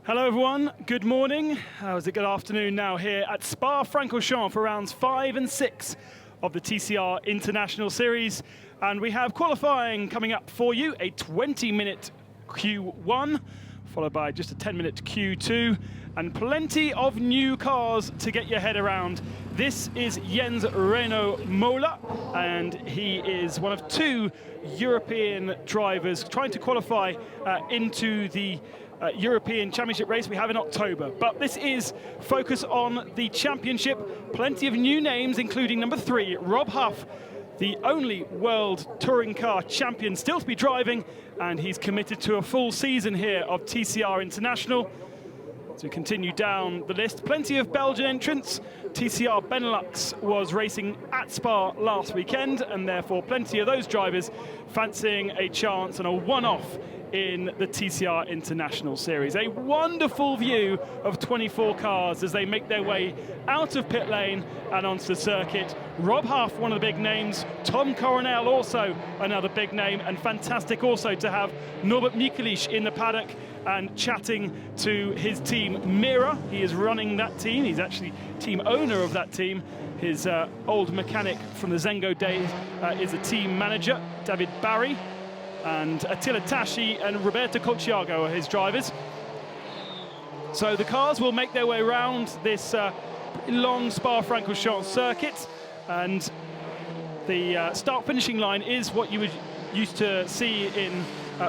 Hello everyone, good morning. How's it? Good afternoon now here at Spa-Francorchamps for rounds 5 and 6 of the TCR International Series. And we have qualifying coming up for you, a 20-minute Q1, followed by just a 10-minute Q2, and plenty of new cars to get your head around. This is Jens Reno Mola, and he is one of 2 European drivers trying to qualify into the European Championship race we have in October. But this is focus on the championship. Plenty of new names, including number 3, Rob Huff, the only World Touring Car champion still to be driving, and he's committed to a full season here of TCR International. As we continue down the list, plenty of Belgian entrants. TCR Benelux was racing at Spa last weekend, and therefore plenty of those drivers fancying a chance and a one-off in the TCR International Series. A wonderful view of 24 cars as they make their way out of pit lane and onto the circuit. Rob Huff, one of the big names. Tom Coronel, also another big name, and fantastic also to have Norbert Mikelic in the paddock and chatting to his team, Mira. He is running that team. He's actually team owner of that team. His old mechanic from the Zengo days is a team manager, David Barry. And Attila Tashi and Roberto Cocciago are his drivers. So the cars will make their way around this long Spa-Francorchamps circuit, and the start-finishing line is what you would used to see in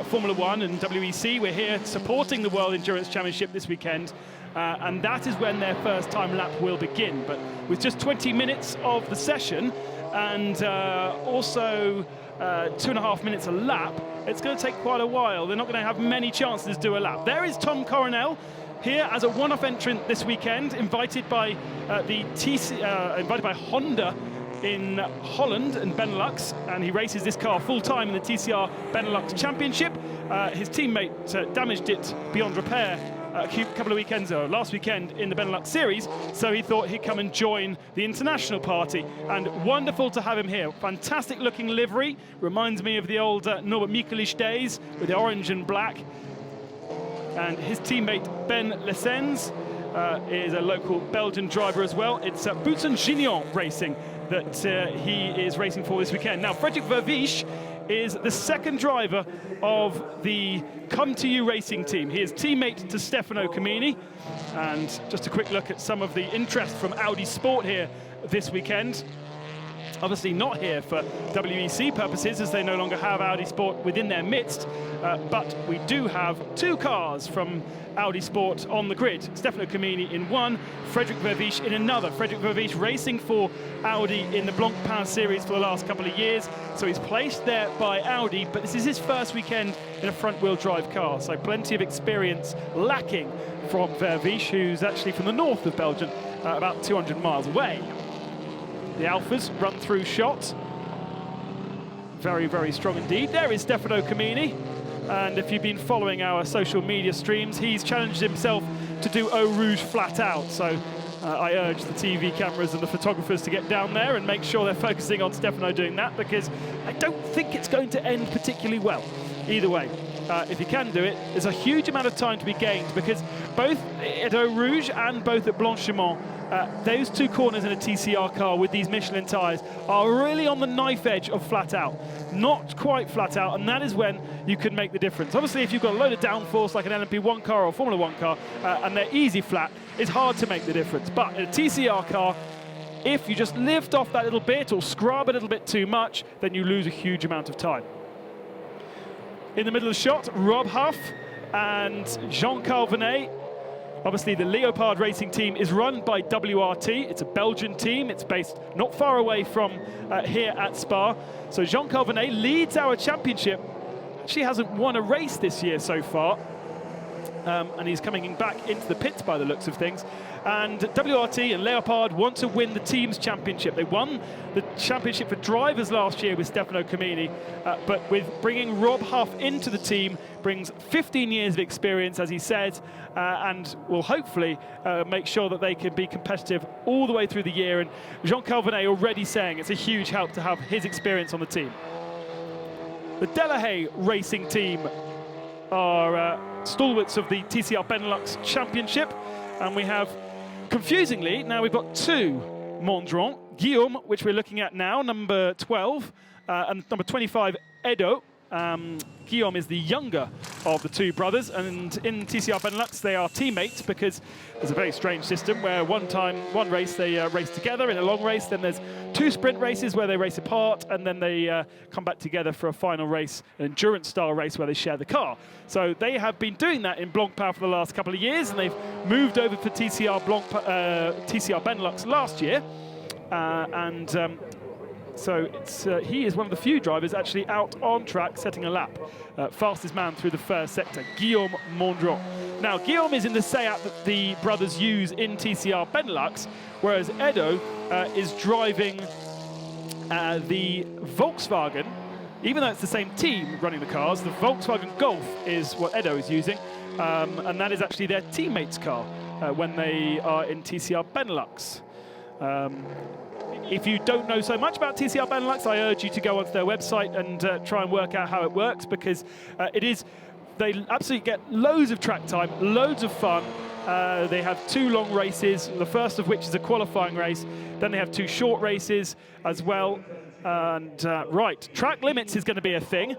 Formula 1 and WEC. We're here supporting the World Endurance Championship this weekend, and that is when their first time lap will begin. But with just 20 minutes of the session, and also 2.5 minutes a lap, it's going to take quite a while. They're not going to have many chances to do a lap. There is Tom Coronel here as a one-off entrant this weekend, invited by invited by Honda in Holland and Benelux, and he races this car full-time in the TCR Benelux Championship. His teammate damaged it beyond repair a couple of weekends ago, last weekend in the Benelux Series, so he thought he'd come and join the international party, and wonderful to have him here. Fantastic looking livery, reminds me of the old Norbert Mikelic days with the orange and black. And his teammate Ben Lessens is a local Belgian driver as well. It's Boutsen Gignon Racing that he is racing for this weekend. Now, Frederick Vervisch is the second driver of the Come To You racing team. He is teammate to Stefano Camini. And just a quick look at some of the interest from Audi Sport here this weekend. Obviously not here for WEC purposes, as they no longer have Audi Sport within their midst, but we do have 2 cars from Audi Sport on the grid. Stefano Camini in one, Frederick Vervisch in another. Frederick Vervisch racing for Audi in the Blancpain series for the last couple of years, so he's placed there by Audi, but this is his first weekend in a front-wheel drive car, so plenty of experience lacking from Vervisch, who's actually from the north of Belgium, about 200 miles away. The Alphas run through shot. Very, very strong indeed. There is Stefano Camini. And if you've been following our social media streams, he's challenged himself to do Eau Rouge flat out. So I urge the TV cameras and the photographers to get down there and make sure they're focusing on Stefano doing that, because I don't think it's going to end particularly well. Either way, if you can do it, there's a huge amount of time to be gained, because both at Eau Rouge and both at Blanchiment, those 2 corners in a TCR car with these Michelin tyres are really on the knife edge of flat out. Not quite flat out, and that is when you can make the difference. Obviously, if you've got a load of downforce like an LMP1 car or a Formula 1 car, and they're easy flat, it's hard to make the difference. But in a TCR car, if you just lift off that little bit or scrub a little bit too much, then you lose a huge amount of time. In the middle of the shot, Rob Huff and Jean Calvinet. Obviously, the Leopard racing team is run by WRT. It's a Belgian team. It's based not far away from here at Spa. So Jean Calvinet leads our championship. Actually hasn't won a race this year so far. And he's coming back into the pits by the looks of things. And WRT and Leopard want to win the team's championship. They won the championship for drivers last year with Stefano Camini, but with bringing Rob Huff into the team brings 15 years of experience, as he said, and will hopefully make sure that they can be competitive all the way through the year. And Jean Calvinet already saying it's a huge help to have his experience on the team. The Delahaye racing team are stalwarts of the TCR Benelux Championship. And we have, confusingly, now we've got two Mondron. Guillaume, which we're looking at now, number 12, and number 25, Edo. Guillaume is the younger of the two brothers, and in TCR Benelux they are teammates because there's a very strange system where one race they race together in a long race, then there's two sprint races where they race apart, and then they come back together for a final race, an endurance style race where they share the car. So they have been doing that in Blancpain for the last couple of years, and they've moved over for TCR Benelux last year. So he is one of the few drivers actually out on track setting a lap. Fastest man through the first sector, Guillaume Mondron. Now, Guillaume is in the Seat that the brothers use in TCR Benelux, whereas Edo is driving the Volkswagen. Even though it's the same team running the cars, the Volkswagen Golf is what Edo is using, and that is actually their teammates' car when they are in TCR Benelux. If you don't know so much about TCR Benelux, I urge you to go onto their website and try and work out how it works, because they absolutely get loads of track time, loads of fun. They have two long races, the first of which is a qualifying race. Then they have two short races as well. And right, track limits is going to be a thing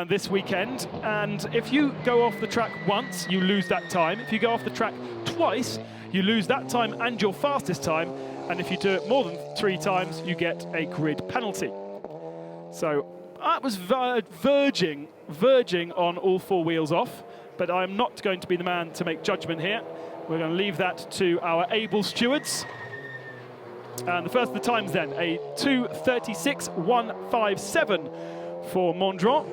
this weekend. And if you go off the track once, you lose that time. If you go off the track twice, you lose that time and your fastest time. And if you do it more than 3 times, you get a grid penalty. So that was verging on all 4 wheels off, but I'm not going to be the man to make judgment here. We're going to leave that to our able stewards. And the first of the times then, a 2:36.157 for Mondron.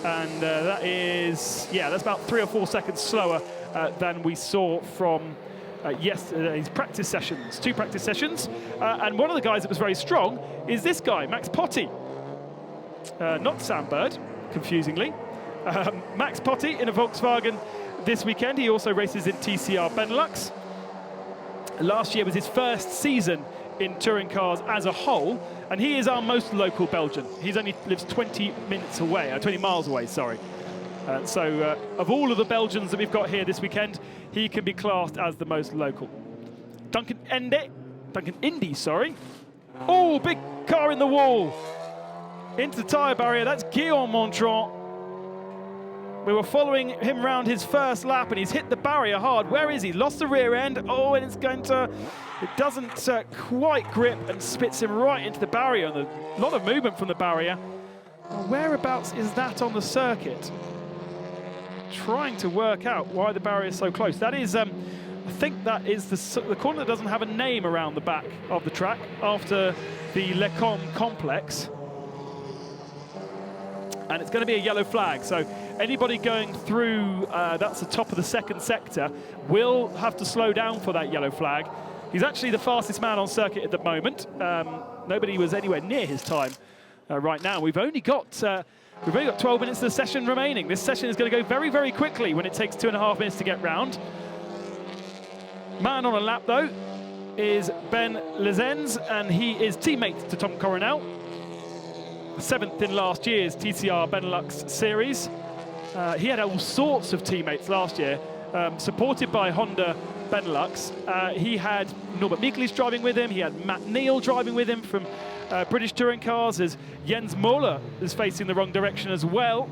And that is, that's about 3 or 4 seconds slower than we saw from yesterday's practice sessions, 2 practice sessions. And one of the guys that was very strong is this guy, Max Potti. Not Sam Bird, confusingly. Max Potti in a Volkswagen this weekend. He also races in TCR Benelux. Last year was his first season in touring cars as a whole, and he is our most local Belgian. He only lives 20 miles away, sorry. So of all of the Belgians that we've got here this weekend, he can be classed as the most local. Duncan Indy, sorry. Oh, big car in the wall. Into the tyre barrier, that's Guillaume Mondron. We were following him around his first lap, and he's hit the barrier hard. Where is he? Lost the rear end. Oh, and it doesn't quite grip and spits him right into the barrier. And a lot of movement from the barrier. Whereabouts is that on the circuit? Trying to work out why the barrier is so close. That is, I think that is the corner that doesn't have a name around the back of the track after the Lecom complex. And it's going to be a yellow flag. So anybody going through, that's the top of the second sector, will have to slow down for that yellow flag. He's actually the fastest man on circuit at the moment. Nobody was anywhere near his time right now. We've only got 12 minutes of the session remaining. This session is going to go very, very quickly when it takes 2.5 minutes to get round. Man on a lap, though, is Ben Lezenz, and he is teammate to Tom Coronel. 7th in last year's TCR Benelux series. He had all sorts of teammates last year, supported by Honda Benelux. He had Norbert Mikelic driving with him. He had Matt Neal driving with him from British touring cars, as Jens Moller is facing the wrong direction as well.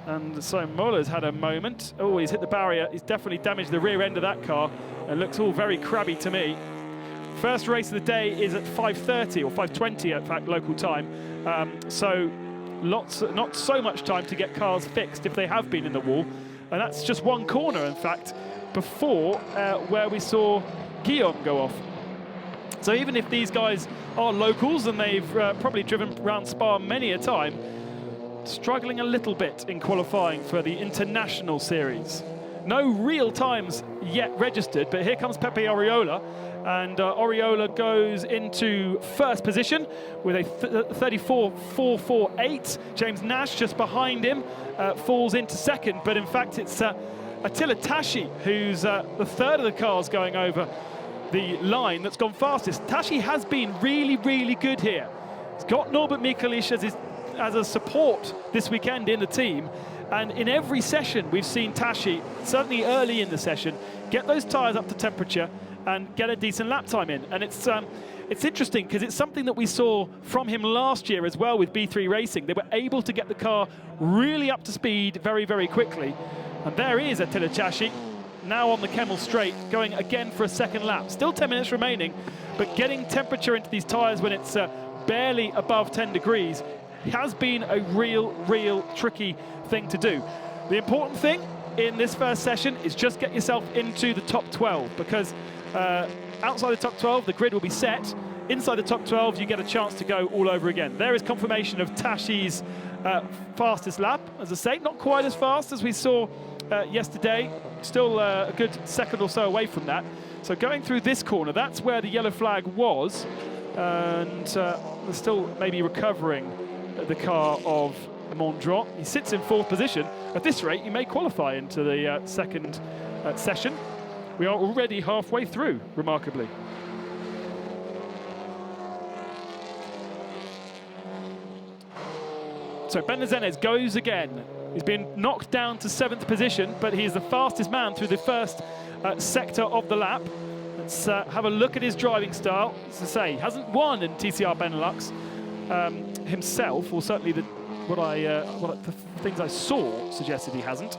And so Moller's had a moment. Oh, he's hit the barrier. He's definitely damaged the rear end of that car. It looks all very crabby to me. First race of the day is at 5:30 or 5:20, in fact, local time. So not so much time to get cars fixed if they have been in the wall. And that's just one corner, in fact, before where we saw Guillaume go off. So even if these guys are locals and they've probably driven around Spa many a time, struggling a little bit in qualifying for the International Series. No real times yet registered, but here comes Pepe Oriola. And Oriola goes into first position with a 34.448. James Nash just behind him falls into second, but in fact it's Attila Tashi who's the third of the cars going over the line that's gone fastest. Tashi has been really, really good here. He's got Norbert Mikelic as a support this weekend in the team, And in every session, we've seen Tashi, certainly early in the session, get those tyres up to temperature and get a decent lap time in. And it's interesting because it's something that we saw from him last year as well with B3 Racing. They were able to get the car really up to speed very, very quickly. And there is Attila Tashi, now on the Kemmel straight, going again for a second lap. Still 10 minutes remaining, but getting temperature into these tyres when it's barely above 10 degrees has been a real tricky thing to do. The important thing in this first session is just get yourself into the top 12, because outside the top 12, the grid will be set. Inside the top 12, you get a chance to go all over again. There is confirmation of Tashi's fastest lap. As I say, not quite as fast as we saw yesterday, still a good second or so away from that. So going through this corner, that's where the yellow flag was, and they're still maybe recovering the car of Mondron. He sits in 4th position. At this rate, he may qualify into the second session. We are already halfway through, remarkably. So Ben Lezenez goes again. He's been knocked down to 7th position, but he is the fastest man through the first sector of the lap. Let's have a look at his driving style. As I say, he hasn't won in TCR Benelux himself, or certainly the things I saw suggested he hasn't.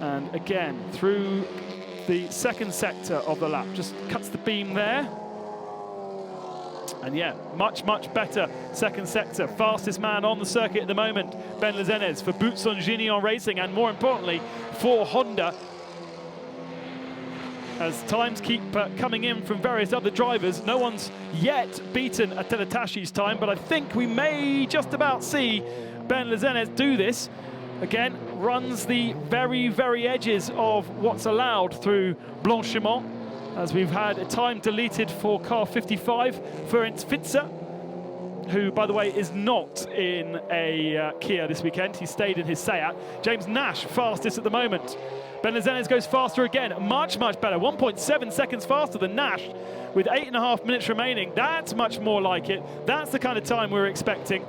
And again, through the second sector of the lap, just cuts the beam there. And yeah, much better second sector. Fastest man on the circuit at the moment, Ben Lezenez, for Boutson Gignon Racing, and more importantly, for Honda. As times keep coming in from various other drivers, no one's yet beaten Attila Tashi's time, but I think we may just about see Ben Lezenez do this. Again, runs the very edges of what's allowed through Blanchiment, as we've had a time deleted for car 55, Ferenc Fitzer, who, by the way, is not in a Kia this weekend. He stayed in his Seat. James Nash, fastest at the moment. Ben Lezenez goes faster again, much better, 1.7 seconds faster than Nash, with 8.5 minutes remaining. That's much more like it. That's the kind of time we're expecting.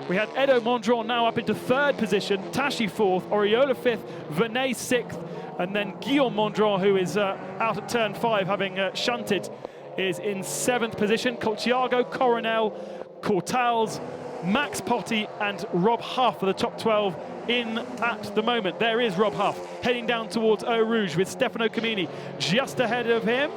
We had Edo Mondron now up into 3rd position, Tashi 4th, Oriola 5th, Vernet 6th, and then Guillaume Mondron, who is out at turn 5, having shunted, is in 7th position. Colciago, Coronel, Cortals, Max Potti, and Rob Huff are the top 12 in at the moment. There is Rob Huff heading down towards Eau Rouge with Stefano Camini just ahead of him.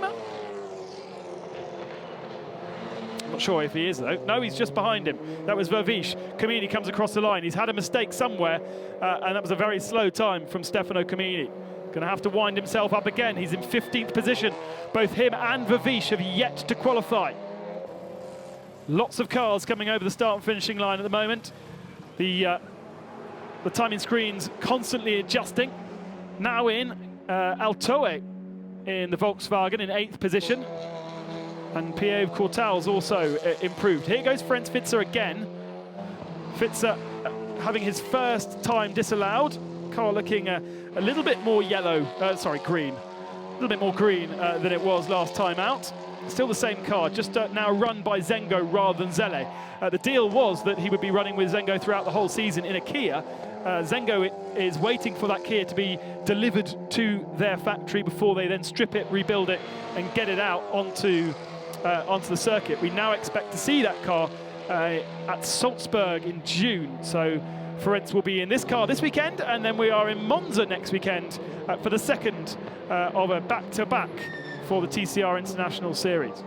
I'm not sure if he is though. No, he's just behind him. That was Verviche. Camini comes across the line. He's had a mistake somewhere, and that was a very slow time from Stefano Camini. Going to have to wind himself up again. He's in 15th position. Both him and Verviche have yet to qualify. Lots of cars coming over the start and finishing line at the moment. The timing screen's constantly adjusting. Now in Altoe in the Volkswagen in 8th position. And Pierre Cortals also improved. Here goes Ferenc Fitzer again. Fitzer having his first time disallowed. Car looking a little bit more yellow, green. A little bit more green than it was last time out. Still the same car, just now run by Zengo rather than Zelle. The deal was that he would be running with Zengo throughout the whole season in a Kia. Zengo is waiting for that Kia to be delivered to their factory before they then strip it, rebuild it, and get it out onto the circuit. We now expect to see that car at Salzburg in June. So Ferenc will be in this car this weekend, and then we are in Monza next weekend for the second of a back-to-back for the TCR International Series.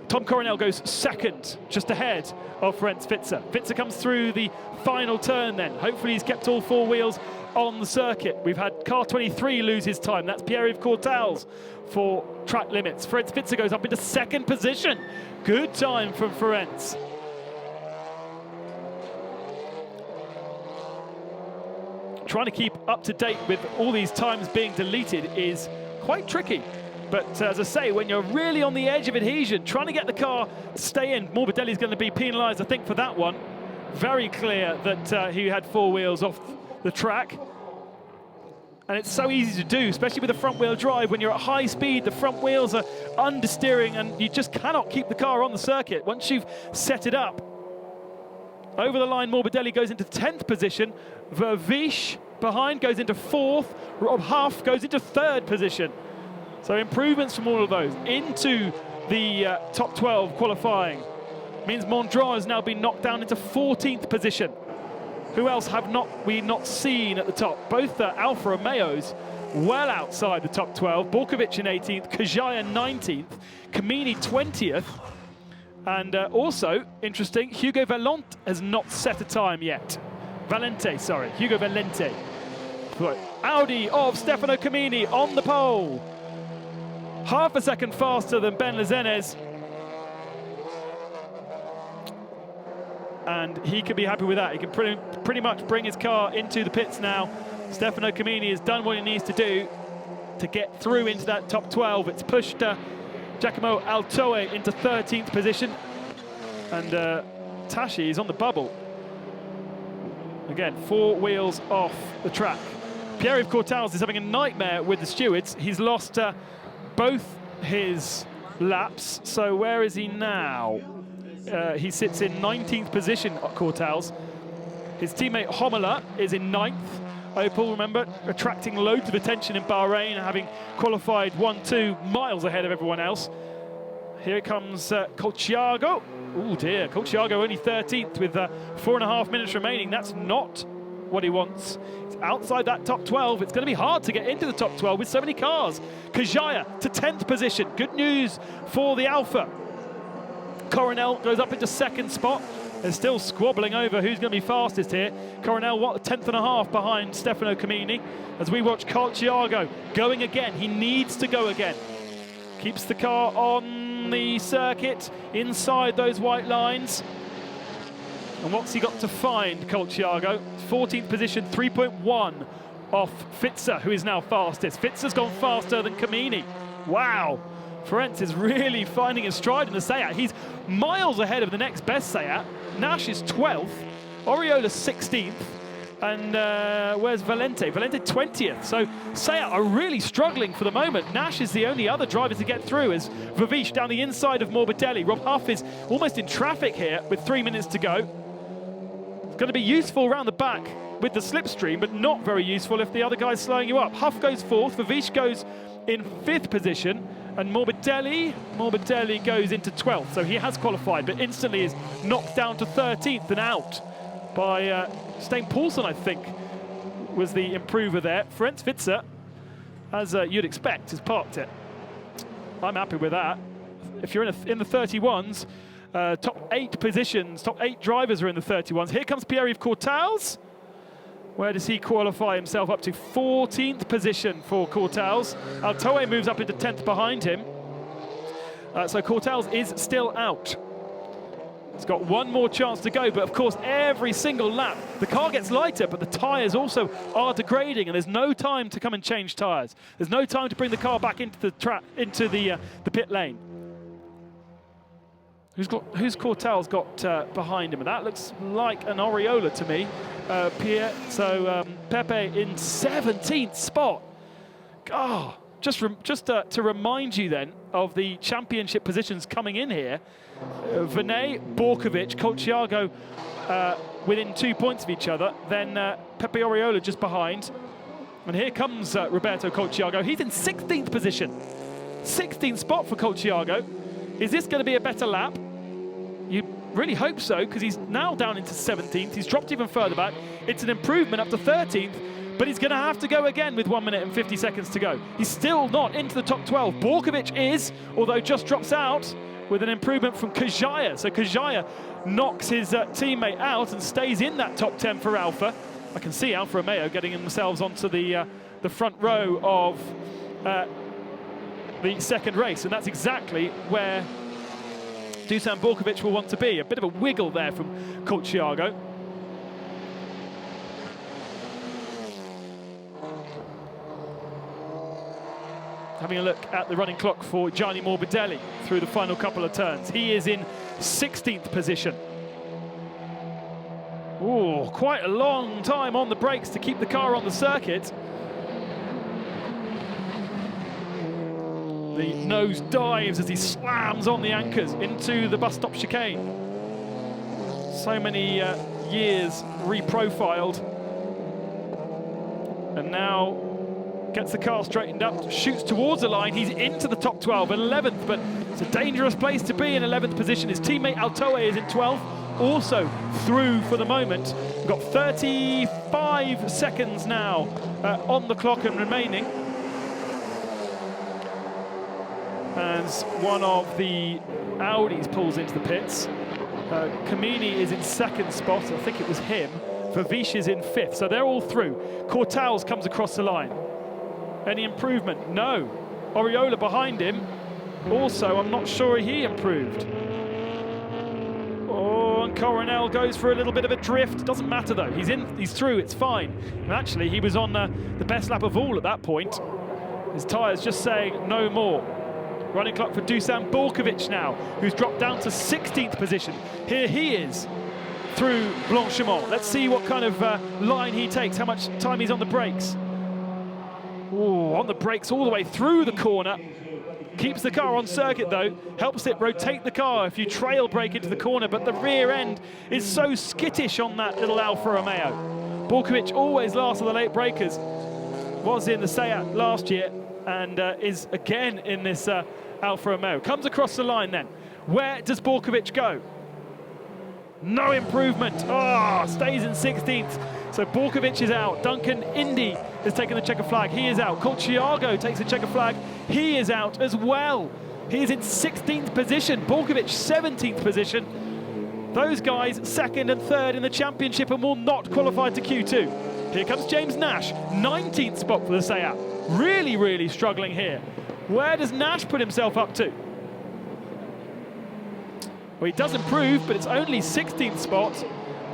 Tom Coronel goes second, just ahead of Ferenc Fitzer. Fitzer comes through the final turn then. Hopefully he's kept all 4 wheels on the circuit. We've had car 23 lose his time. That's Pierre-Yves Cortals for track limits. Ferenc Fitzer goes up into 2nd position. Good time from Ferenc. Trying to keep up to date with all these times being deleted is quite tricky. But as I say, when you're really on the edge of adhesion, trying to get the car to stay in, Morbidelli's going to be penalised, I think, for that one. Very clear that he had 4 wheels off the track. And it's so easy to do, especially with the front-wheel drive. When you're at high speed, the front wheels are understeering, and you just cannot keep the car on the circuit. Once you've set it up, Over the line, Morbidelli goes into 10th position. Vervish behind goes into 4th. Rob Huff goes into 3rd position. So improvements from all of those into the top 12 qualifying. Means Mondron has now been knocked down into 14th position. Who else have we not seen at the top? Both Alfa Romeos well outside the top 12. Borkovic in 18th, Kajaya 19th, Kamini 20th. And also, interesting, Hugo Valente has not set a time yet. Hugo Valente. Audi of Stefano Kamini on the pole. Half a second faster than Ben Lezenes. And he can be happy with that. He can pretty much bring his car into the pits now. Stefano Kamini has done what he needs to do to get through into that top 12. It's pushed Giacomo Altoe into 13th position. And Tashi is on the bubble. Again, 4 wheels off the track. Pierre-Yves Courtals is having a nightmare with the stewards. He's lost both his laps. So where is he now? He sits in 19th position, Courtals. His teammate Homola is in 9th. Opel, remember, attracting loads of attention in Bahrain, having qualified 1-2 miles ahead of everyone else. Here comes Colciago. Oh dear, Colciago only 13th with 4.5 minutes remaining. That's not what he wants. It's outside that top 12. It's going to be hard to get into the top 12 with so many cars. Kajaya to 10th position. Good news for the Alfa. Coronel goes up into 2nd spot. They're still squabbling over who's going to be fastest here. Coronel, 10.5 behind Stefano Kamini. As we watch Colciago going again. He needs to go again. Keeps the car on the circuit inside those white lines. And what's he got to find, Colciago? 14th position, 3.1 off Fitzer, who is now fastest. Fitzer's gone faster than Kamini. Wow. Ferenc is really finding his stride in the Seat. He's miles ahead of the next best Seat. Nash is 12th, Oriola 16th, and where's Valente? Valente 20th. So Seat are really struggling for the moment. Nash is the only other driver to get through as Vervish down the inside of Morbidelli. Rob Huff is almost in traffic here with 3 minutes to go. It's going to be useful around the back with the slipstream, but not very useful if the other guy's slowing you up. Huff goes 4th, Vervish goes in 5th position, and Morbidelli goes into 12th. So he has qualified, but instantly is knocked down to 13th and out by Stein Paulson, I think, was the improver there. Ferenc Fitzer, as you'd expect, has parked it. I'm happy with that. If you're in the 31s, top 8 positions, top 8 drivers are in the 31s. Here comes Pierre-Yves Courtals. Where does he qualify himself up to? 14th position for Courtals. Altoe moves up into 10th behind him. So Courtals is still out. He's got one more chance to go, but of course every single lap the car gets lighter, but the tyres also are degrading, and there's no time to come and change tyres. There's no time to bring the car back into the pit lane. Who's Courtals got behind him? And that looks like an Oriola to me. Pepe in 17th spot. Oh, just to remind you then of the championship positions coming in here. Vinay, Borkovic, Colciago within 2 points of each other. Then Pepe Oriola just behind. And here comes Roberto Colciago. He's in 16th position. 16th spot for Colciago. Is this going to be a better lap? You really hope so, because he's now down into 17th. He's dropped even further back. It's an improvement up to 13th, but he's going to have to go again with 1 minute and 50 seconds to go. He's still not into the top 12. Borkovic is, although just drops out with an improvement from Kajaya. So Kajaya knocks his teammate out and stays in that top 10 for Alfa. I can see Alfa Romeo getting themselves onto the front row of the second race, and that's exactly where Dusan Borkovic will want to be. A bit of a wiggle there from Colciago. Having a look at the running clock for Gianni Morbidelli through the final couple of turns. He is in 16th position. Oh, quite a long time on the brakes to keep the car on the circuit. The nose dives as he slams on the anchors into the bus stop chicane. So many years reprofiled. And now gets the car straightened up, shoots towards the line. He's into the top 12 at 11th, but it's a dangerous place to be in 11th position. His teammate Altoe is in 12th, also through for the moment. We've got 35 seconds now on the clock and remaining. As one of the Audis pulls into the pits. Kamini is in second spot, I think it was him. Vavish is in fifth, so they're all through. Cortals comes across the line. Any improvement? No. Oriola behind him. Also, I'm not sure he improved. Oh, and Coronel goes for a little bit of a drift. Doesn't matter though. He's through. It's fine. And actually, he was on the best lap of all at that point. His tyres just saying no more. Running clock for Dusan Borkovic now, who's dropped down to 16th position. Here he is through Blanchimont. Let's see what kind of line he takes, how much time he's on the brakes. Ooh, on the brakes all the way through the corner. Keeps the car on circuit though, helps it rotate the car if you trail brake into the corner, but the rear end is so skittish on that little Alfa Romeo. Borkovic always last of the late breakers, was in the Seat last year and is again in this Alfa Romeo. Comes across the line then. Where does Borkovic go? No improvement. Oh, stays in 16th. So Borkovic is out. Duncan Indy has taken the checker flag. He is out. Colchiago takes the checker flag. He is out as well. He is in 16th position. Borkovic 17th position. Those guys second and third in the championship and will not qualify to Q2. Here comes James Nash, 19th spot for the Seat. Really, really struggling here. Where does Nash put himself up to? Well, he does improve, but it's only 16th spot.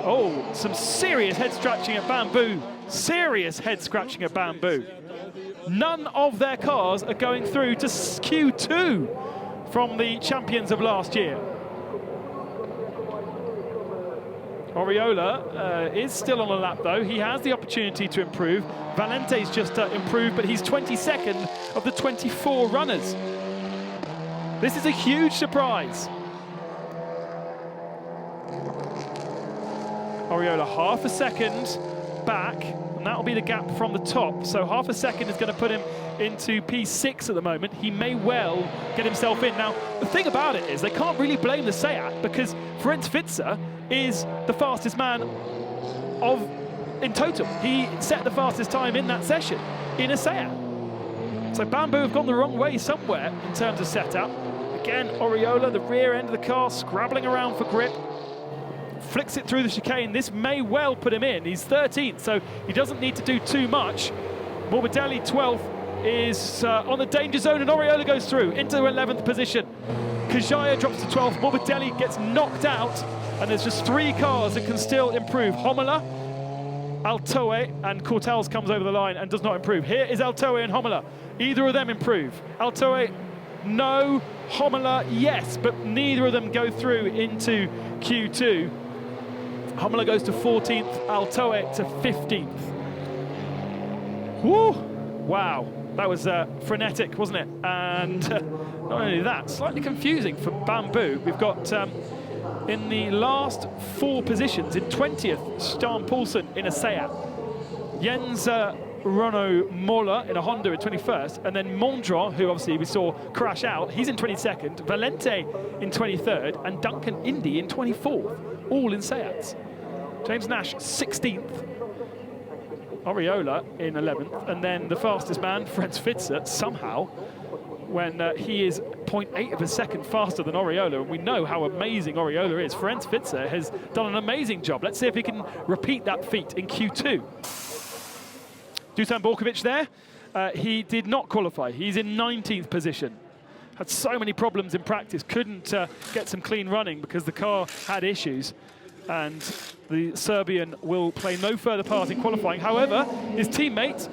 Oh, some serious head scratching at Bamboo. Serious head scratching at Bamboo. None of their cars are going through to Q2 from the champions of last year. Oriola is still on a lap though. He has the opportunity to improve. Valente's just improved, but he's 22nd of the 24 runners. This is a huge surprise. Oriola half a second back, and that'll be the gap from the top. So half a second is going to put him into P6 at the moment. He may well get himself in. Now, the thing about it is they can't really blame the Seat because Ferenc Vitzer is the fastest man in total. He set the fastest time in that session in a Seat. So Bamboo have gone the wrong way somewhere in terms of setup. Again, Oriola, the rear end of the car, scrabbling around for grip. Flicks it through the chicane. This may well put him in. He's 13th, so he doesn't need to do too much. Morbidelli, 12th, is on the danger zone, and Oriola goes through into 11th position. Kajaya drops to 12th. Morbidelli gets knocked out, and there's just 3 cars that can still improve. Homola, Altoe, and Cortals comes over the line and does not improve. Here is Altoe and Homola. Either of them improve. Altoe, no. Homola, yes, but neither of them go through into Q2. Homola goes to 14th, Altoe to 15th. Woo! Wow, that was frenetic, wasn't it? And not only that, slightly confusing for Bamboo. We've got in the last 4 positions, in 20th, Stan Poulsen in a Seat. Jens Rono Mola in a Honda in 21st, and then Mondron, who obviously we saw crash out, he's in 22nd, Valente in 23rd, and Duncan Indy in 24th, all in Seats. James Nash 16th, Oriola in 11th, and then the fastest man, Ferenc Vitzer, somehow, when he is 0.8 of a second faster than Oriola, and we know how amazing Oriola is. Ferenc Vitzer has done an amazing job. Let's see if he can repeat that feat in Q2. Dusan Borkovic there, he did not qualify. He's in 19th position. Had so many problems in practice, couldn't get some clean running because the car had issues. And the Serbian will play no further part in qualifying. However, his teammate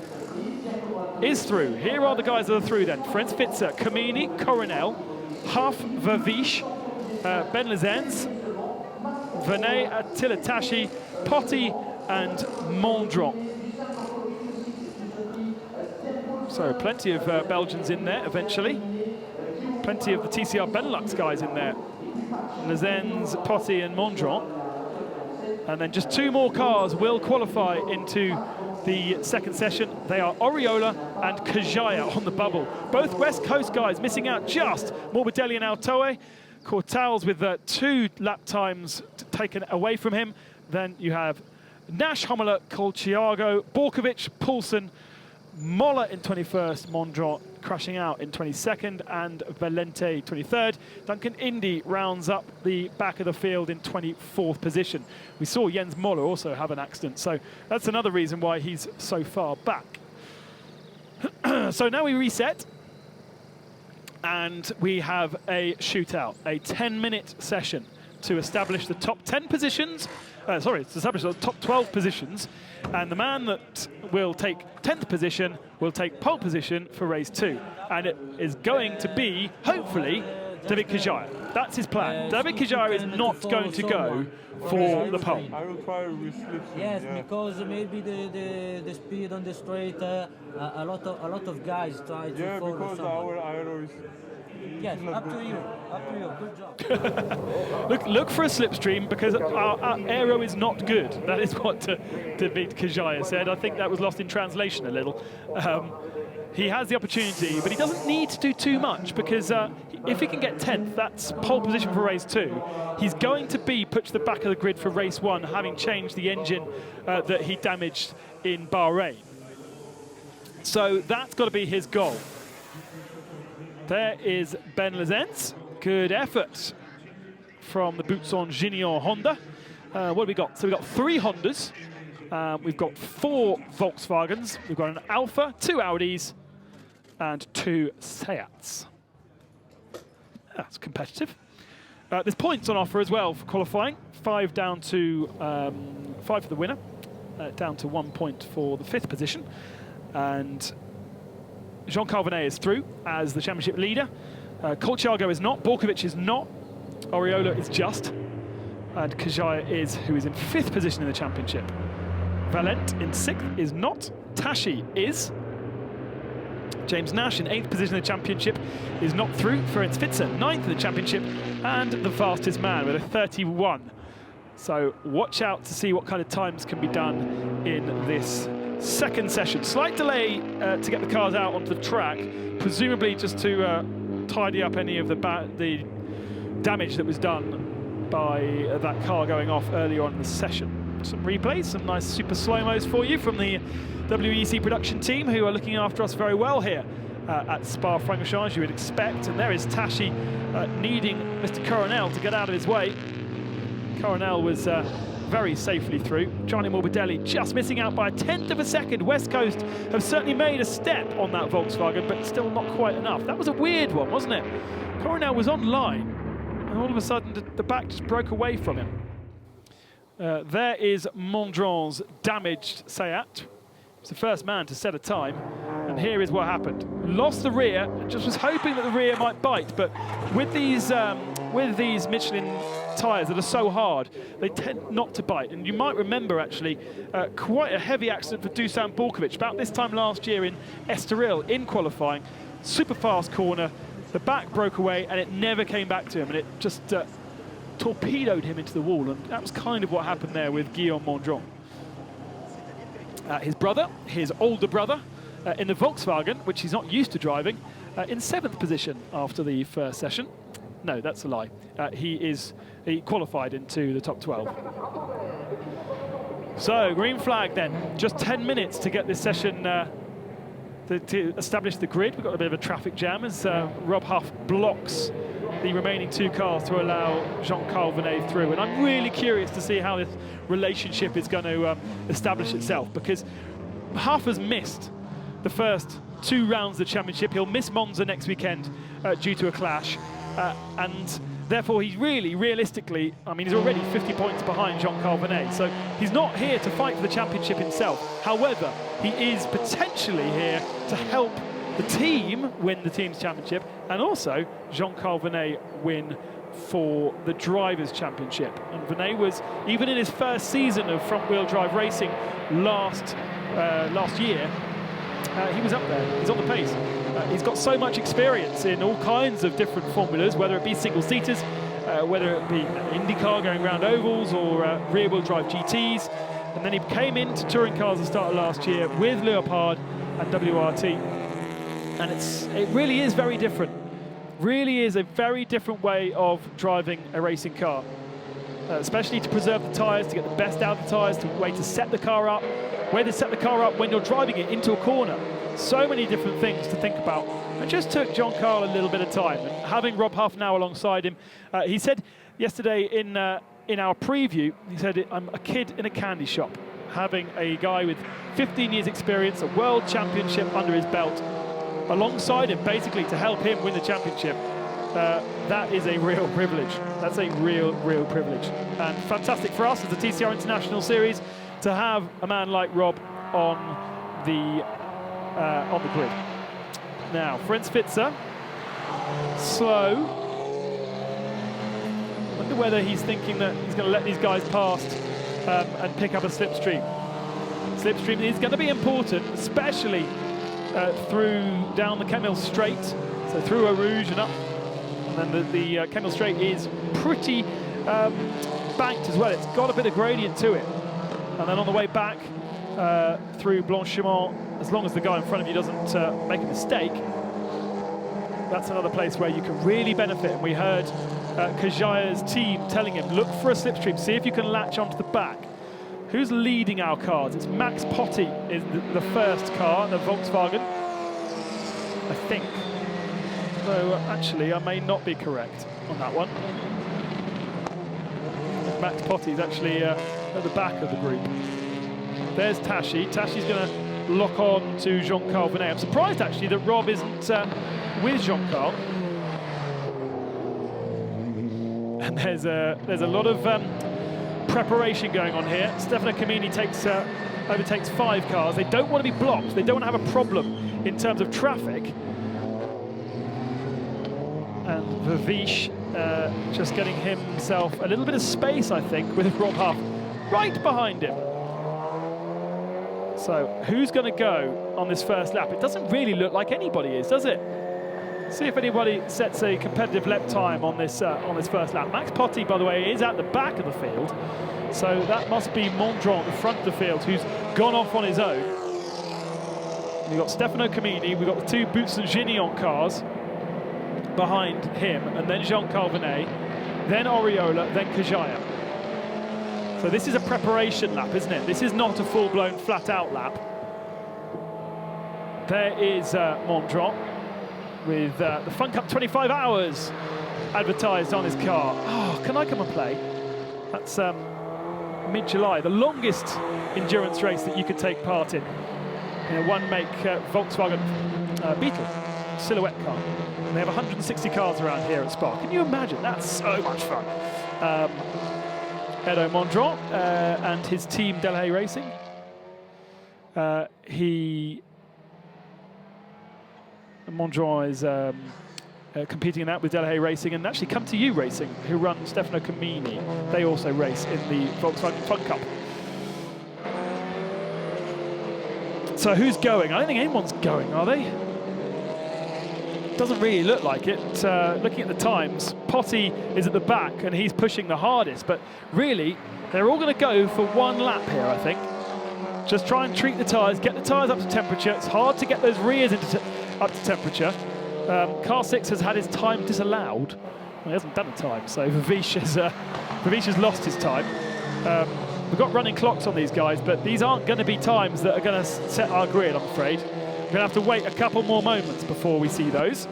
is through. Here are the guys that are through then. Ferenc Vitzer, Kamini, Coronel, Huff, Vavish, Ben Lezens, Vinay Atilatashi, Potti, and Mondron. So plenty of Belgians in there eventually. Plenty of the TCR Benelux guys in there. Lezens, Potti, and Mondron. And then just 2 more cars will qualify into the second session. They are Oriola and Kajaya on the bubble. Both West Coast guys missing out just. Morbidelli and Altoe. Cortals with 2 lap times taken away from him. Then you have Nash, Hommler, Colciago, Borkovic, Poulsen, Moller in 21st, Mondron crashing out in 22nd, and Valente 23rd. Duncan Indy rounds up the back of the field in 24th position. We saw Jens Moller also have an accident, so that's another reason why he's so far back. So now we reset, and we have a shootout, a 10-minute session to establish the top 10 positions. To establish the top 12 positions, and the man that will take 10th position will take pole position for race 2, and it is going to be, hopefully, David Kajaya. That's his plan. David Kajaya is not going to go for the pole. I will try with slipstream. Yes, because maybe the speed on the straight, a lot of guys try to follow because someone. our aero is... Yes, up to you. Good job. Look for a slipstream, because our aero is not good. That is what David Kajaya said. I think that was lost in translation a little. He has the opportunity, but he doesn't need to do too much, because if he can get 10th, that's pole position for race 2. He's going to be put to the back of the grid for race 1, having changed the engine that he damaged in Bahrain. So that's got to be his goal. There is Ben Lezens. Good effort from the boots on Junior Honda. What have we got? So we've got 3 Hondas. We've got 4 Volkswagens. We've got an Alfa, 2 Audis, and 2 Seats. That's competitive. There's points on offer as well for qualifying. 5 down to 5 for the winner, down to 1 point for the 5th position, and Jean Calvinet is through as the championship leader. Colciago is not. Borkovic is not. Oriola is just. And Kajaya is, who is in 5th position in the championship. Valente in 6th is not. Tashi is. James Nash in 8th position in the championship is not through. Ferenc Spitzer 9th in the championship, and the fastest man with a 31. So watch out to see what kind of times can be done in this second session. Slight delay to get the cars out onto the track, presumably just to tidy up any of the damage that was done by that car going off earlier on in the session. Some replays, some nice super slow-mos for you from the WEC production team, who are looking after us very well here at Spa-Francorchamps, as you would expect. And there is Tashi needing Mr. Coronel to get out of his way. Coronel was very safely through. Gianni Morbidelli just missing out by 1/10 of a second. West Coast have certainly made a step on that Volkswagen, but still not quite enough. That was a weird one, wasn't it? Coronel was on line, and all of a sudden the back just broke away from him. There is Mondron's damaged Seat. He's the first man to set a time, and here is what happened. Lost the rear, just was hoping that the rear might bite, but with these Michelin tyres that are so hard, they tend not to bite. And you might remember, actually, quite a heavy accident for Dusan Borkovic about this time last year in Estoril in qualifying. Super fast corner, the back broke away, and it never came back to him, and it just torpedoed him into the wall, and that was kind of what happened there with Guillaume Mondron. His brother, his older brother, in the Volkswagen, which he's not used to driving, in 7th position after the first session. No, that's a lie. He qualified into the top 12. So, green flag then. Just 10 minutes to get this session to establish the grid. We've got a bit of a traffic jam as Rob Huff blocks the remaining 2 cars to allow Jean Calvinet through. And I'm really curious to see how this relationship is going to establish itself, because Huff has missed the first 2 rounds of the championship. He'll miss Monza next weekend due to a clash. And therefore, he's really, realistically, I mean, he's already 50 points behind Jean Calvinet. So he's not here to fight for the championship himself. However, he is potentially here to help the team win the team's championship, and also Jean Calvinet win for the Drivers' Championship. And Vinet was, even in his first season of front-wheel drive racing last year, he was up there. He's on the pace. He's got so much experience in all kinds of different formulas, whether it be single-seaters, whether it be IndyCar going round ovals or rear-wheel drive GTs. And then he came into touring cars at the start of last year with Leopard and WRT. And it really is very different. Really is a very different way of driving a racing car. Especially to preserve the tyres, to get the best out of the tyres, the way to set the car up, way to set the car up when you're driving it into a corner. So many different things to think about. It just took John Carl a little bit of time. And having Rob Huff now alongside him, he said yesterday in our preview, he said, I'm a kid in a candy shop. Having a guy with 15 years experience, a world championship under his belt, alongside him basically to help him win the championship. That is a real privilege. That's a real privilege. And fantastic for us as the TCR International Series to have a man like Rob on the grid. Now, Franz Spitzer, slow. Wonder whether he's thinking that he's going to let these guys past and pick up a slipstream. Slipstream is going to be important, especially down the Kemmel Straight, so through Eau Rouge and up. And then the Kemmel Straight is pretty banked as well. It's got a bit of gradient to it. And then on the way back through Blanchiment, as long as the guy in front of you doesn't make a mistake, that's another place where you can really benefit. And we heard Kajaya's team telling him, look for a slipstream, see if you can latch onto the back. Who's leading our cars? It's Max Potti is the first car, the Volkswagen, I think. Though actually, I may not be correct on that one. Max Potti is actually at the back of the group. There's Tashi. Tashi's going to lock on to Jean-Carl Venet. I'm surprised actually that Rob isn't with Jean-Carl. And there's a lot of preparation going on here. Stefano Camini overtakes 5 cars. They don't want to be blocked. They don't want to have a problem in terms of traffic. And Vavish just getting himself a little bit of space, I think, with Rob Huff right behind him. So who's going to go on this first lap? It doesn't really look like anybody is, does it? See if anybody sets a competitive lap time on this first lap. Max Potti, by the way, is at the back of the field. So that must be Mondron at the front of the field, who's gone off on his own. We've got Stefano Camini, we've got the 2 Boots and Gignon cars behind him, and then Jean-Carl Venet, then Oriola, then Kajaya. So this is a preparation lap, isn't it? This is not a full-blown flat-out lap. There is Mondron with the Fun Cup 25 hours advertised on his car. Oh, can I come and play? That's mid-July, the longest endurance race that you could take part in a one-make Volkswagen Beetle silhouette car. And they have 160 cars around here at Spa. Can you imagine? That's so much fun. Edo Mondron and his team Delahaye Racing. Mondron is competing in that with Delahaye Racing, and actually Come To You Racing, who run Stefano Camini. They also race in the Volkswagen Fun Cup. So who's going? I don't think anyone's going, are they? Doesn't really look like it. Looking at the times, Potti is at the back and he's pushing the hardest, but really, they're all going to go for one lap here, I think. Just try and treat the tyres, get the tyres up to temperature. It's hard to get those rears up to temperature. Car 6 has had his time disallowed. Well, he hasn't done a time, so Vavish has lost his time. We've got running clocks on these guys, but these aren't going to be times that are going to set our grid, I'm afraid. We're going to have to wait a couple more moments before we see those.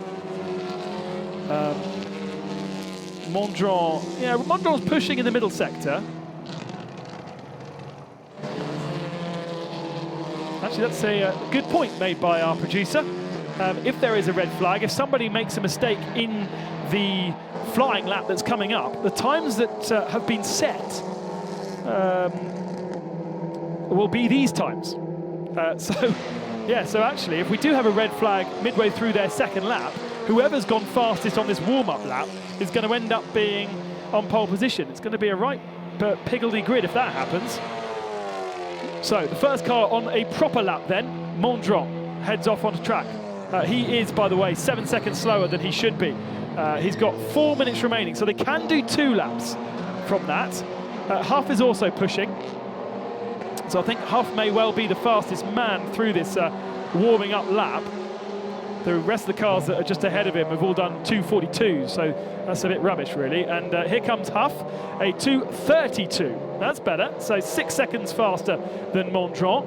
Mondron, yeah, Mondron's pushing in the middle sector. Actually, that's a good point made by our producer. If there is a red flag, if somebody makes a mistake in the flying lap that's coming up, the times that have been set will be these times. So actually, if we do have a red flag midway through their second lap, whoever's gone fastest on this warm-up lap is going to end up being on pole position. It's going to be a right piggledy grid if that happens. So the first car on a proper lap then, Mondron heads off onto track. He is, by the way, 7 seconds slower than he should be. He's got 4 minutes remaining, so they can do 2 laps from that. Huff is also pushing. So I think Huff may well be the fastest man through this warming up lap. The rest of the cars that are just ahead of him have all done 2:42, so that's a bit rubbish, really. And here comes Huff, a 2:32. That's better, so 6 seconds faster than Mondron,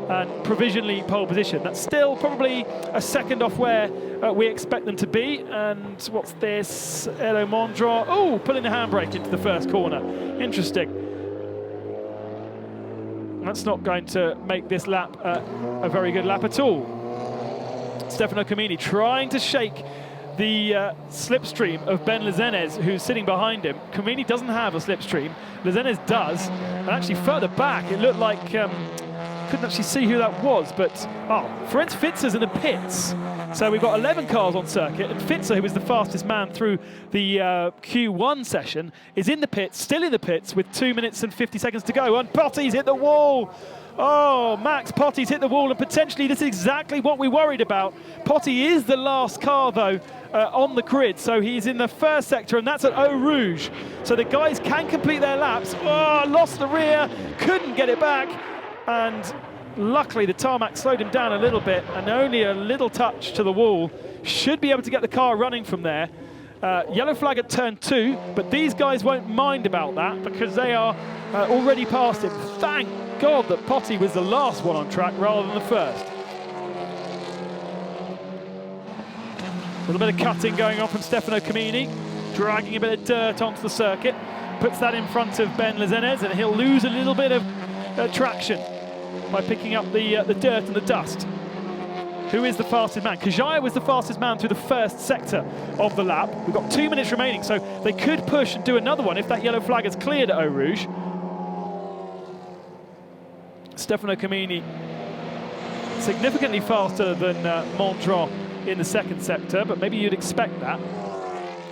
and provisionally pole position. That's still probably a second off where we expect them to be. And what's this? Hello, Mondron. Oh, pulling the handbrake into the first corner. Interesting. That's not going to make this lap a very good lap at all. Stefano Comini trying to shake the slipstream of Ben Lezenez, who's sitting behind him. Comini doesn't have a slipstream. Lezenez does. And actually further back, it looked like, couldn't actually see who that was, but, Ferenc Fitzer's in the pits. So we've got 11 cars on circuit, and Fitzer, who was the fastest man through the Q1 session, is in the pits, still in the pits, with 2 minutes and 50 seconds to go. And Potty's hit the wall. Oh, Max Potty's hit the wall, and potentially this is exactly what we worried about. Potty is the last car, though, on the grid, so he's in the first sector, and that's at Eau Rouge. So the guys can complete their laps. Oh, lost the rear, couldn't get it back, and luckily the tarmac slowed him down a little bit, and only a little touch to the wall. Should be able to get the car running from there. Yellow flag at turn 2, but these guys won't mind about that because they are already past him. Thank God that Potty was the last one on track rather than the first. A little bit of cutting going on from Stefano Comini, dragging a bit of dirt onto the circuit. Puts that in front of Ben Lezenez, and he'll lose a little bit of traction by picking up the dirt and the dust. Who is the fastest man? Kajaya was the fastest man through the first sector of the lap. We've got 2 minutes remaining, so they could push and do another one if that yellow flag is cleared at Eau Rouge. Stefano Comini significantly faster than Mondron in the second sector, but maybe you'd expect that.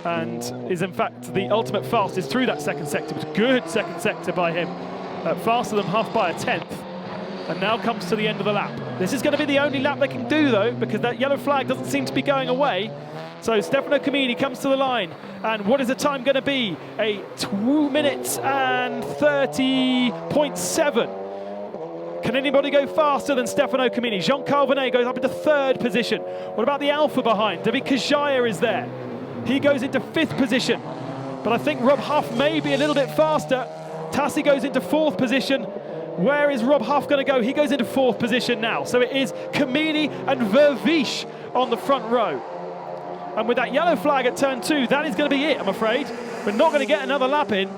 And is in fact the ultimate fastest through that second sector. It was a good second sector by him. Faster than Huff by a 10th. And now comes to the end of the lap. This is going to be the only lap they can do, though, because that yellow flag doesn't seem to be going away. So Stefano Comini comes to the line. And what is the time going to be? A 2 minutes and 30.7. Can anybody go faster than Stefano Comini? Jean Calvinet goes up into 3rd position. What about the Alpha behind? David Kajaya is there. He goes into 5th position. But I think Rob Huff may be a little bit faster. Tassi goes into 4th position. Where is Rob Huff going to go? He goes into 4th position now. So it is Comini and Verviche on the front row. And with that yellow flag at turn 2, that is going to be it, I'm afraid. We're not going to get another lap in.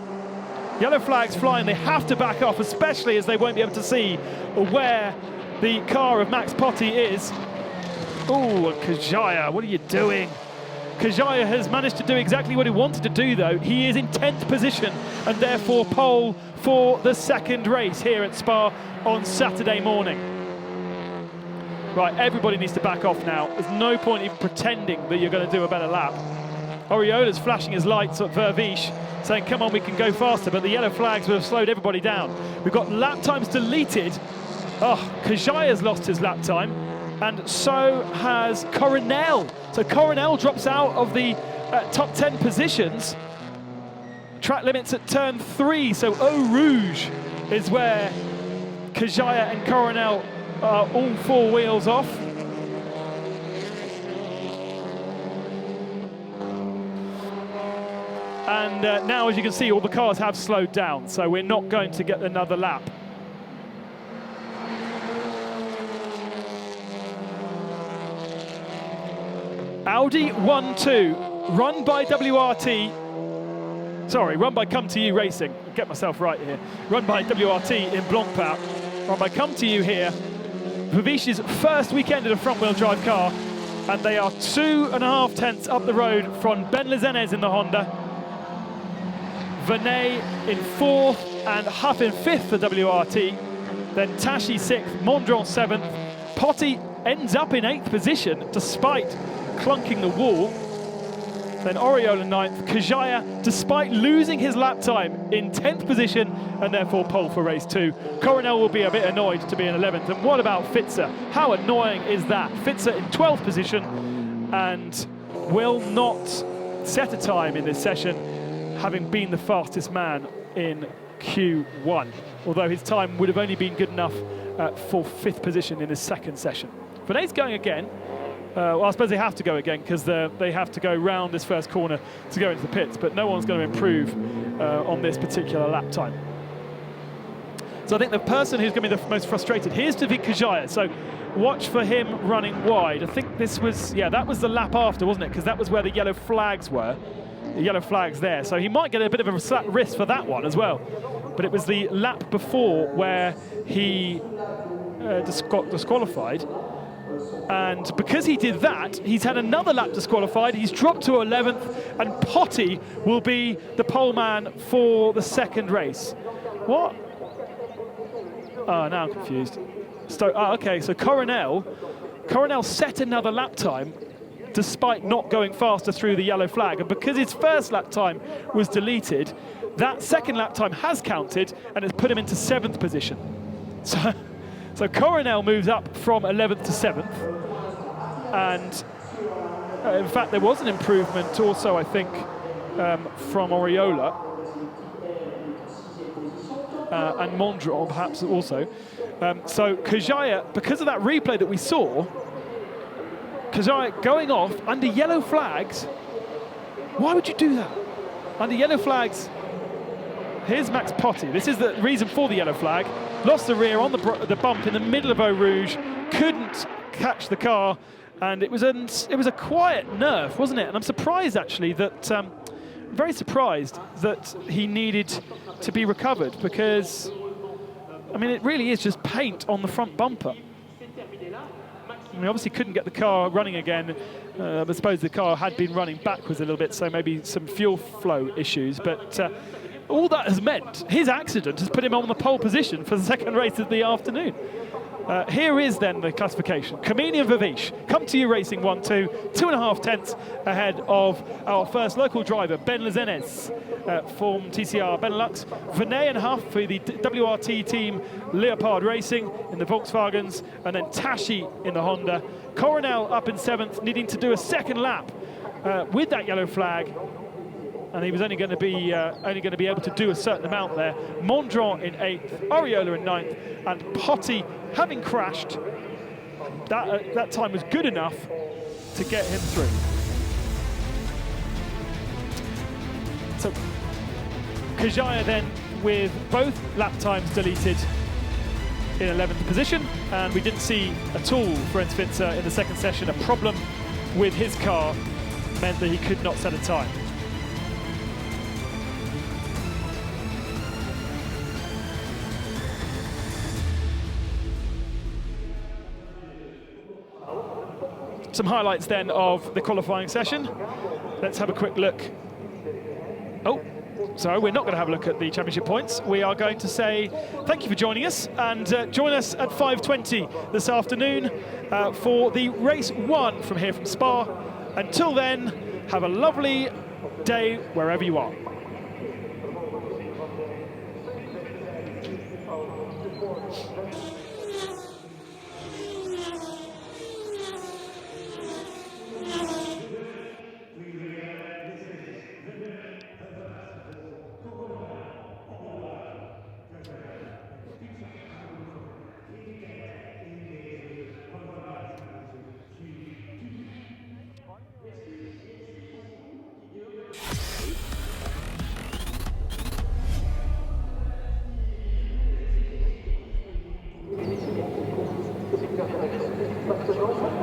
Yellow flag's flying. They have to back off, especially as they won't be able to see where the car of Max Potty is. Oh, and Kajaya, what are you doing? Kajaya has managed to do exactly what he wanted to do, though. He is in 10th position and therefore pole for the second race here at Spa on Saturday morning. Right, everybody needs to back off now. There's no point in pretending that you're going to do a better lap. Oriola's flashing his lights at Verviche, saying, come on, we can go faster, but the yellow flags would have slowed everybody down. We've got lap times deleted. Oh, Kajaya's lost his lap time, and so has Coronel. So Coronel drops out of the top 10 positions. Track limits at turn 3, so Eau Rouge is where Kajaya and Coronel are all 4 wheels off. And now, as you can see, all the cars have slowed down, so we're not going to get another lap. Audi 1-2, run by WRT. Sorry, run by Come To You Racing. I'll get myself right here. Run by WRT in Blancpain. Run by Come To You here. Verviche's first weekend in a front-wheel drive car, and they are 2.5 tenths up the road from Ben Lezenez in the Honda. Vernet in 4th and Huff in 5th for WRT. Then Tashi 6th, Mondron 7th. Potty ends up in 8th position despite clunking the wall. Then Oriola 9th. Kajaya, despite losing his lap time, in 10th position and therefore pole for race 2. Coronel will be a bit annoyed to be in 11th. And what about Fitzer? How annoying is that? Fitzer in 12th position and will not set a time in this session, having been the fastest man in Q1, although his time would have only been good enough for 5th position in his second session. Vinay's going again. Well, I suppose they have to go again because they have to go round this first corner to go into the pits, but no one's going to improve on this particular lap time. So I think the person who's going to be the most frustrated, here's David Kajaya. So watch for him running wide. I think this was, yeah, that was the lap after, wasn't it? Because that was where the yellow flags were. The yellow flags there. So he might get a bit of a slap wrist for that one as well. But it was the lap before where he got disqualified. And because he did that, he's had another lap disqualified. He's dropped to 11th, and Potty will be the pole man for the second race. What? Oh, now I'm confused. Okay, so Coronel set another lap time despite not going faster through the yellow flag. And because his first lap time was deleted, that second lap time has counted, and it's put him into 7th position. So Coronel moves up from 11th to 7th. And in fact, there was an improvement also, I think, from Oriola. And Mondron, perhaps also. So Kajaya, because of that replay that we saw, Kajaya going off under yellow flags. Why would you do that? Under yellow flags, here's Max Potty. This is the reason for the yellow flag. Lost the rear on the bump in the middle of Eau Rouge, couldn't catch the car, and it was a quiet nerf, wasn't it? And I'm surprised actually that, very surprised that he needed to be recovered, because I mean it really is just paint on the front bumper. I mean, obviously couldn't get the car running again. I suppose the car had been running backwards a little bit, so maybe some fuel flow issues, but all that has meant, his accident has put him on the pole position for the second race of the afternoon. Here is then the classification. Kamini and Vavish come to you racing 1-2, 2.5 tenths ahead of our first local driver, Ben Lezenes from TCR Benelux. Vinay and Huff for the WRT team, Leopard Racing in the Volkswagens, and then Tashi in the Honda. Coronel up in 7th, needing to do a second lap with that yellow flag. And he was only going to be able to do a certain amount there. Mondron in 8th, Oriola in 9th, and Potty, having crashed, that time was good enough to get him through. So Kajaya then with both lap times deleted in 11th position, and we didn't see at all for Ernst Finzer in the second session. A problem with his car meant that he could not set a time. Some highlights then of the qualifying session. Let's have a quick look. Oh, so we're not going to have a look at the championship points. We are going to say thank you for joining us, and join us at 5:20 this afternoon for the race 1 from here from Spa. Until then, have a lovely day wherever you are.